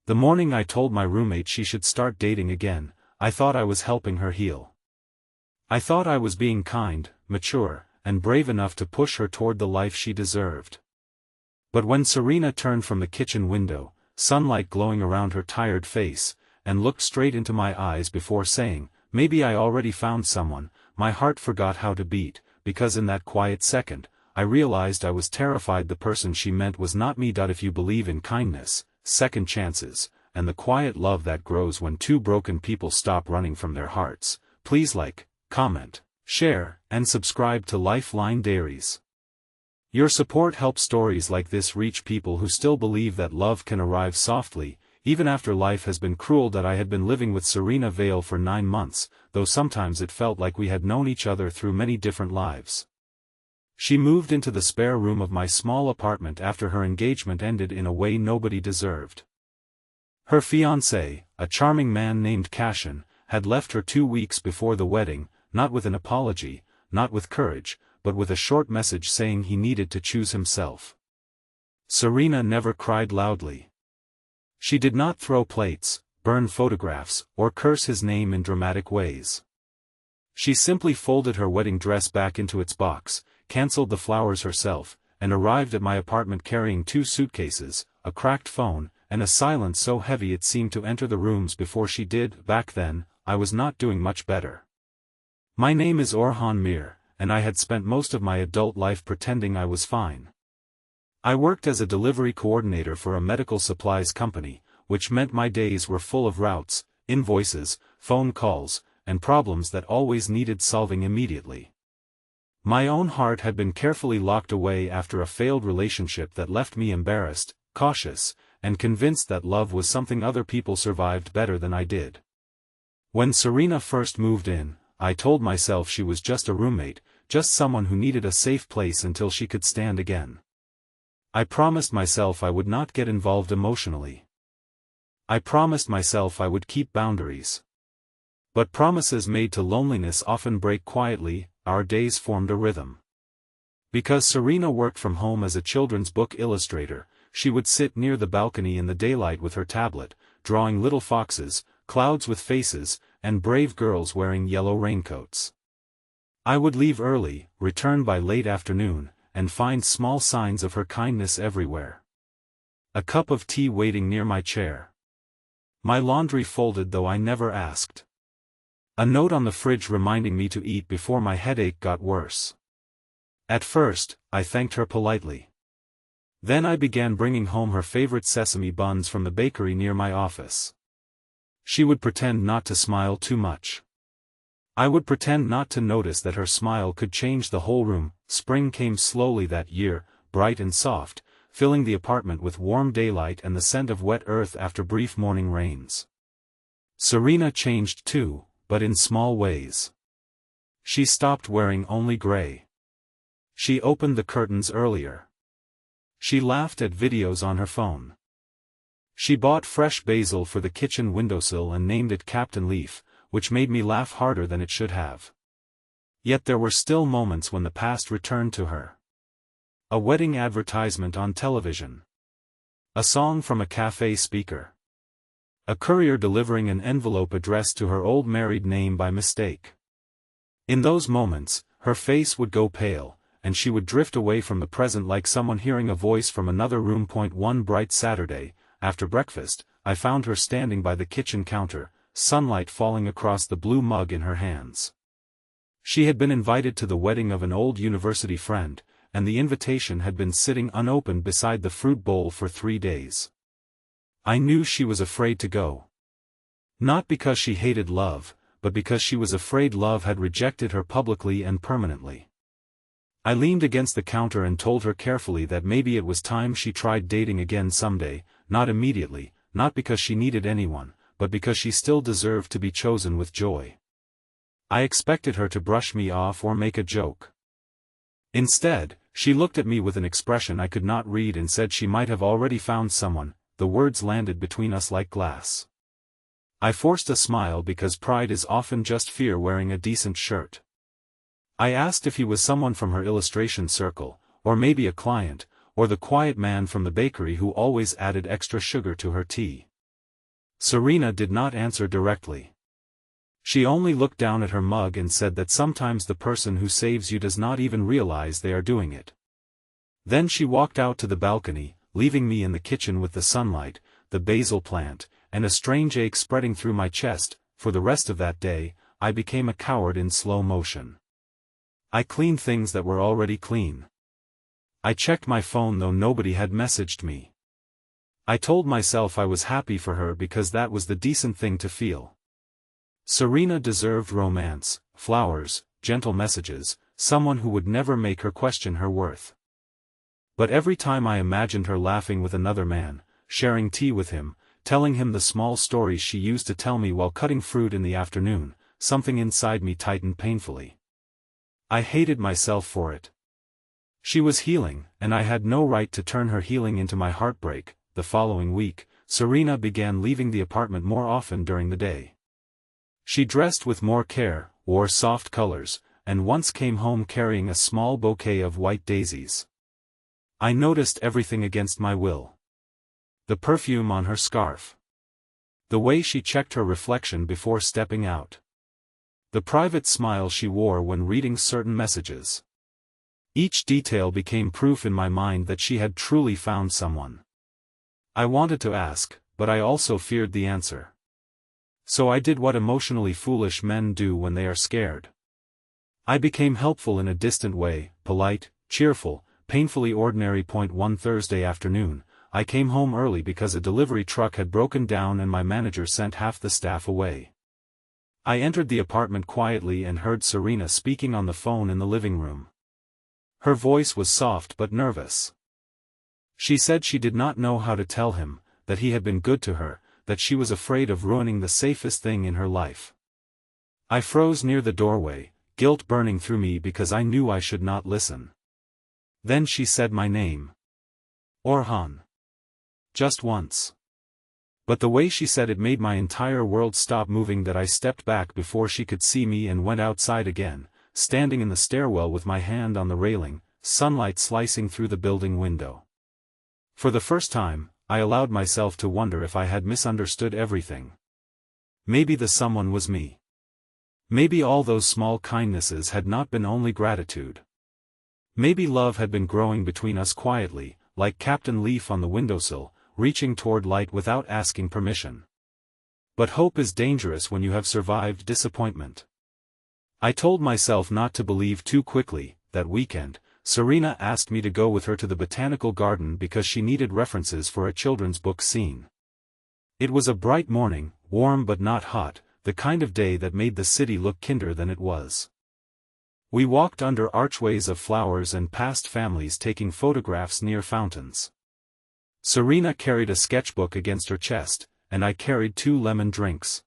The morning I told my roommate she should start dating again, I thought I was helping her heal. I thought I was being kind, mature, and brave enough to push her toward the life she deserved. But when Sarina turned from the kitchen window, sunlight glowing around her tired face, and looked straight into my eyes before saying, "Maybe I already found someone," my heart forgot how to beat, because in that quiet second, I realized I was terrified the person she meant was not me. If you believe in kindness, second chances, and the quiet love that grows when two broken people stop running from their hearts, please like, comment, share, and subscribe to Lifeline Diaries. Your support helps stories like this reach people who still believe that love can arrive softly, even after life has been cruel. I had been living with Sarina Vale for 9 months, though sometimes it felt like we had known each other through many different lives. She moved into the spare room of my small apartment after her engagement ended in a way nobody deserved. Her fiancé, a charming man named Cashin, had left her 2 weeks before the wedding, not with an apology, not with courage, but with a short message saying he needed to choose himself. Sarina never cried loudly. She did not throw plates, burn photographs, or curse his name in dramatic ways. She simply folded her wedding dress back into its box, cancelled the flowers herself, and arrived at my apartment carrying 2 suitcases, a cracked phone, and a silence so heavy it seemed to enter the rooms before she did. Back then, I was not doing much better. My name is Orhan Mir, and I had spent most of my adult life pretending I was fine. I worked as a delivery coordinator for a medical supplies company, which meant my days were full of routes, invoices, phone calls, and problems that always needed solving immediately. My own heart had been carefully locked away after a failed relationship that left me embarrassed, cautious, and convinced that love was something other people survived better than I did. When Sarina first moved in, I told myself she was just a roommate, just someone who needed a safe place until she could stand again. I promised myself I would not get involved emotionally. I promised myself I would keep boundaries. But promises made to loneliness often break quietly. Our days formed a rhythm. Because Sarina worked from home as a children's book illustrator, she would sit near the balcony in the daylight with her tablet, drawing little foxes, clouds with faces, and brave girls wearing yellow raincoats. I would leave early, return by late afternoon, and find small signs of her kindness everywhere. A cup of tea waiting near my chair. My laundry folded though I never asked. A note on the fridge reminding me to eat before my headache got worse. At first, I thanked her politely. Then I began bringing home her favorite sesame buns from the bakery near my office. She would pretend not to smile too much. I would pretend not to notice that her smile could change the whole room. Spring came slowly that year, bright and soft, filling the apartment with warm daylight and the scent of wet earth after brief morning rains. Sarina changed too, but in small ways. She stopped wearing only gray. She opened the curtains earlier. She laughed at videos on her phone. She bought fresh basil for the kitchen windowsill and named it Captain Leaf, which made me laugh harder than it should have. Yet there were still moments when the past returned to her. A wedding advertisement on television. A song from a cafe speaker. A courier delivering an envelope addressed to her old married name by mistake. In those moments, her face would go pale, and she would drift away from the present like someone hearing a voice from another room. One bright Saturday, after breakfast, I found her standing by the kitchen counter, sunlight falling across the blue mug in her hands. She had been invited to the wedding of an old university friend, and the invitation had been sitting unopened beside the fruit bowl for 3 days. I knew she was afraid to go. Not because she hated love, but because she was afraid love had rejected her publicly and permanently. I leaned against the counter and told her carefully that maybe it was time she tried dating again someday, not immediately, not because she needed anyone, but because she still deserved to be chosen with joy. I expected her to brush me off or make a joke. Instead, she looked at me with an expression I could not read and said she might have already found someone. The words landed between us like glass. I forced a smile because pride is often just fear wearing a decent shirt. I asked if he was someone from her illustration circle, or maybe a client, or the quiet man from the bakery who always added extra sugar to her tea. Sarina did not answer directly. She only looked down at her mug and said that sometimes the person who saves you does not even realize they are doing it. Then she walked out to the balcony, leaving me in the kitchen with the sunlight, the basil plant, and a strange ache spreading through my chest. For the rest of that day, I became a coward in slow motion. I cleaned things that were already clean. I checked my phone though nobody had messaged me. I told myself I was happy for her because that was the decent thing to feel. Sarina deserved romance, flowers, gentle messages, someone who would never make her question her worth. But every time I imagined her laughing with another man, sharing tea with him, telling him the small stories she used to tell me while cutting fruit in the afternoon, something inside me tightened painfully. I hated myself for it. She was healing, and I had no right to turn her healing into my heartbreak. The following week, Sarina began leaving the apartment more often during the day. She dressed with more care, wore soft colors, and once came home carrying a small bouquet of white daisies. I noticed everything against my will. The perfume on her scarf. The way she checked her reflection before stepping out. The private smile she wore when reading certain messages. Each detail became proof in my mind that she had truly found someone. I wanted to ask, but I also feared the answer. So I did what emotionally foolish men do when they are scared. I became helpful in a distant way, polite, cheerful, painfully ordinary. One Thursday afternoon, I came home early because a delivery truck had broken down and my manager sent half the staff away. I entered the apartment quietly and heard Sarina speaking on the phone in the living room. Her voice was soft but nervous. She said she did not know how to tell him, that he had been good to her, that she was afraid of ruining the safest thing in her life. I froze near the doorway, guilt burning through me because I knew I should not listen. Then she said my name. Orhan. Just once. But the way she said it made my entire world stop moving. That I stepped back before she could see me and went outside again, standing in the stairwell with my hand on the railing, sunlight slicing through the building window. For the first time, I allowed myself to wonder if I had misunderstood everything. Maybe the someone was me. Maybe all those small kindnesses had not been only gratitude. Maybe love had been growing between us quietly, like Captain Leaf on the windowsill, reaching toward light without asking permission. But hope is dangerous when you have survived disappointment. I told myself not to believe too quickly. That weekend, Sarina asked me to go with her to the botanical garden because she needed references for a children's book scene. It was a bright morning, warm but not hot, the kind of day that made the city look kinder than it was. We walked under archways of flowers and past families taking photographs near fountains. Sarina carried a sketchbook against her chest, and I carried 2 lemon drinks.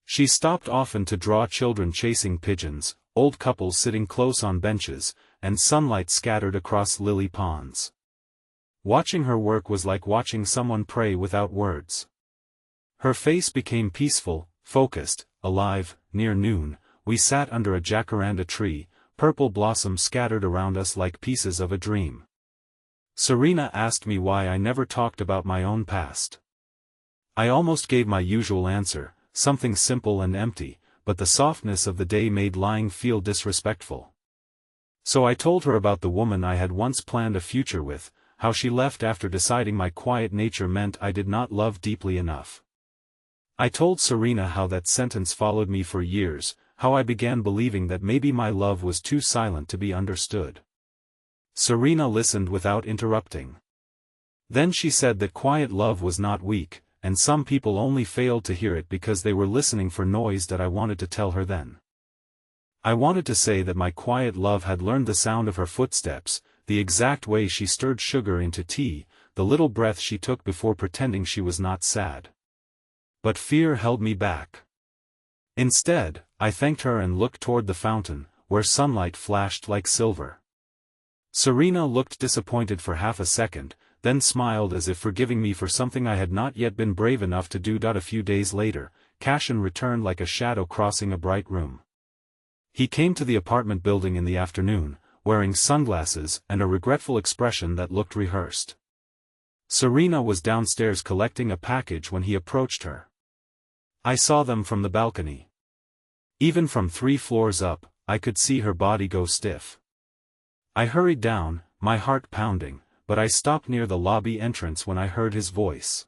She stopped often to draw children chasing pigeons, old couples sitting close on benches, and sunlight scattered across lily ponds. Watching her work was like watching someone pray without words. Her face became peaceful, focused, alive. Near noon, we sat under a jacaranda tree, purple blossoms scattered around us like pieces of a dream. Sarina asked me why I never talked about my own past. I almost gave my usual answer, something simple and empty, but the softness of the day made lying feel disrespectful. So I told her about the woman I had once planned a future with, how she left after deciding my quiet nature meant I did not love deeply enough. I told Sarina how that sentence followed me for years, how I began believing that maybe my love was too silent to be understood. Sarina listened without interrupting. Then she said that quiet love was not weak, and some people only failed to hear it because they were listening for noise. That I wanted to tell her then. I wanted to say that my quiet love had learned the sound of her footsteps, the exact way she stirred sugar into tea, the little breath she took before pretending she was not sad. But fear held me back. Instead, I thanked her and looked toward the fountain, where sunlight flashed like silver. Sarina looked disappointed for half a second, then smiled as if forgiving me for something I had not yet been brave enough to do. A few days later, Cashin returned like a shadow crossing a bright room. He came to the apartment building in the afternoon, wearing sunglasses and a regretful expression that looked rehearsed. Sarina was downstairs collecting a package when he approached her. I saw them from the balcony. Even from 3 floors up, I could see her body go stiff. I hurried down, my heart pounding, but I stopped near the lobby entrance when I heard his voice.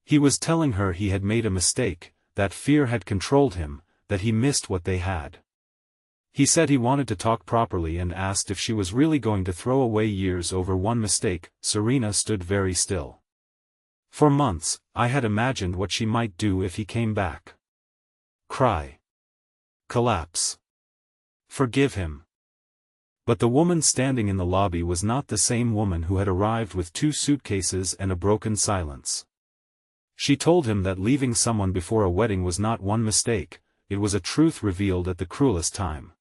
He was telling her he had made a mistake, that fear had controlled him, that he missed what they had. He said he wanted to talk properly and asked if she was really going to throw away years over one mistake. Sarina stood very still. For months, I had imagined what she might do if he came back. Cry. Collapse. Forgive him. But the woman standing in the lobby was not the same woman who had arrived with 2 suitcases and a broken silence. She told him that leaving someone before a wedding was not one mistake, it was a truth revealed at the cruelest time.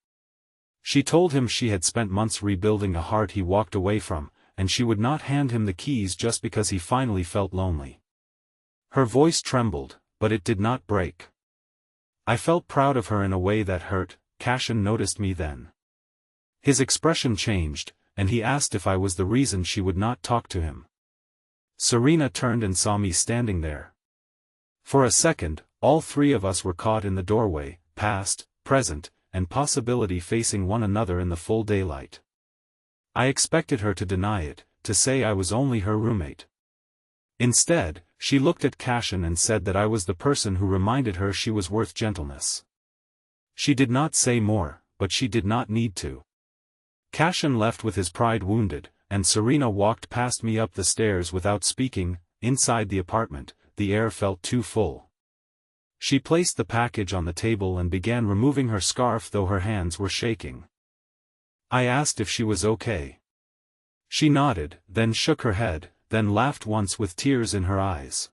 She told him she had spent months rebuilding a heart he walked away from, and she would not hand him the keys just because he finally felt lonely. Her voice trembled, but it did not break. I felt proud of her in a way that hurt. Cashin noticed me then. His expression changed, and he asked if I was the reason she would not talk to him. Sarina turned and saw me standing there. For a second, all 3 of us were caught in the doorway, past, present, and possibility facing one another in the full daylight. I expected her to deny it, to say I was only her roommate. Instead, she looked at Cashin and said that I was the person who reminded her she was worth gentleness. She did not say more, but she did not need to. Cashin left with his pride wounded, and Sarina walked past me up the stairs without speaking. Inside the apartment, the air felt too full. She placed the package on the table and began removing her scarf though her hands were shaking. I asked if she was okay. She nodded, then shook her head, then laughed once with tears in her eyes.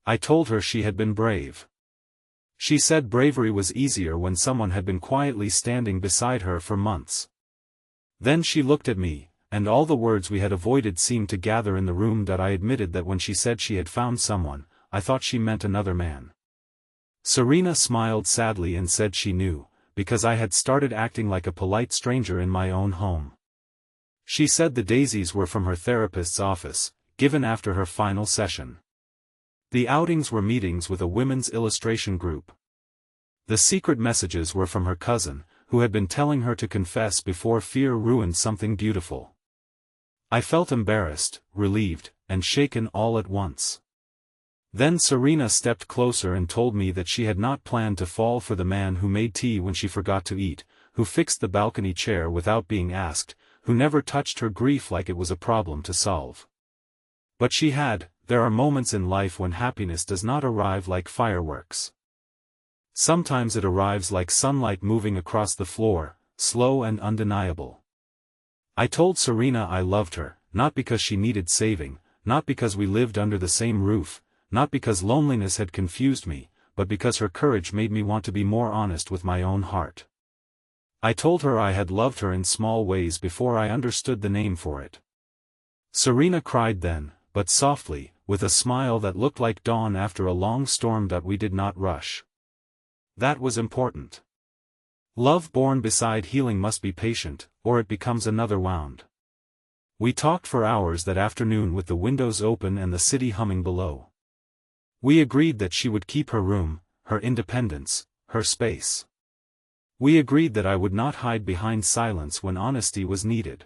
I told her she had been brave. She said bravery was easier when someone had been quietly standing beside her for months. Then she looked at me, and all the words we had avoided seemed to gather in the room. I admitted that when she said she had found someone, I thought she meant another man. Sarina smiled sadly and said she knew, because I had started acting like a polite stranger in my own home. She said the daisies were from her therapist's office, given after her final session. The outings were meetings with a women's illustration group. The secret messages were from her cousin, who had been telling her to confess before fear ruined something beautiful. I felt embarrassed, relieved, and shaken all at once. Then Sarina stepped closer and told me that she had not planned to fall for the man who made tea when she forgot to eat, who fixed the balcony chair without being asked, who never touched her grief like it was a problem to solve. But she had. There are moments in life when happiness does not arrive like fireworks. Sometimes it arrives like sunlight moving across the floor, slow and undeniable. I told Sarina I loved her, not because she needed saving, not because we lived under the same roof, not because loneliness had confused me, but because her courage made me want to be more honest with my own heart. I told her I had loved her in small ways before I understood the name for it. Sarina cried then, but softly, with a smile that looked like dawn after a long storm that we did not rush. That was important. Love born beside healing must be patient, or it becomes another wound. We talked for hours that afternoon with the windows open and the city humming below. We agreed that she would keep her room, her independence, her space. We agreed that I would not hide behind silence when honesty was needed.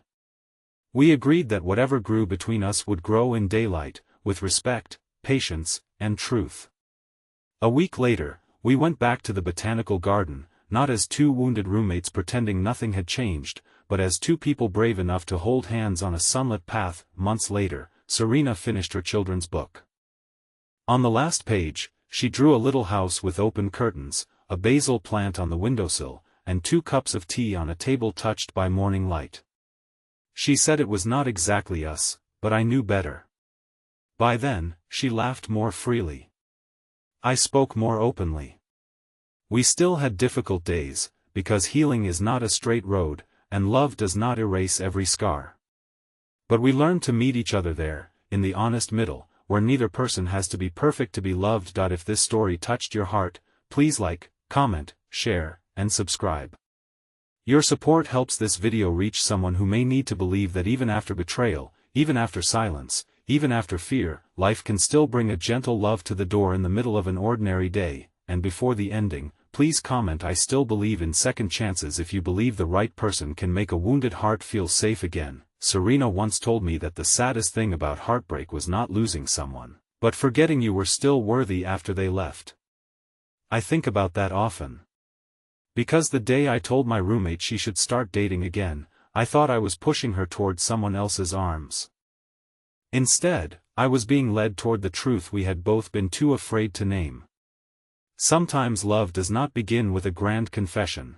We agreed that whatever grew between us would grow in daylight, with respect, patience, and truth. A week later, we went back to the botanical garden, not as 2 wounded roommates pretending nothing had changed, but as 2 people brave enough to hold hands on a sunlit path. Months later, Sarina finished her children's book. On the last page, she drew a little house with open curtains, a basil plant on the windowsill, and 2 cups of tea on a table touched by morning light. She said it was not exactly us, but I knew better. By then, she laughed more freely. I spoke more openly. We still had difficult days, because healing is not a straight road, and love does not erase every scar. But we learned to meet each other there, in the honest middle, where neither person has to be perfect to be loved. If this story touched your heart, please like, comment, share, and subscribe. Your support helps this video reach someone who may need to believe that even after betrayal, even after silence, even after fear, life can still bring a gentle love to the door in the middle of an ordinary day. And before the ending, please comment I still believe in second chances if you believe the right person can make a wounded heart feel safe again. Sarina once told me that the saddest thing about heartbreak was not losing someone, but forgetting you were still worthy after they left. I think about that often. Because the day I told my roommate she should start dating again, I thought I was pushing her toward someone else's arms. Instead, I was being led toward the truth we had both been too afraid to name. Sometimes love does not begin with a grand confession.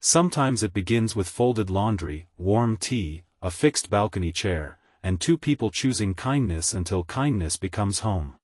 Sometimes it begins with folded laundry, warm tea, a fixed balcony chair, and two people choosing kindness until kindness becomes home.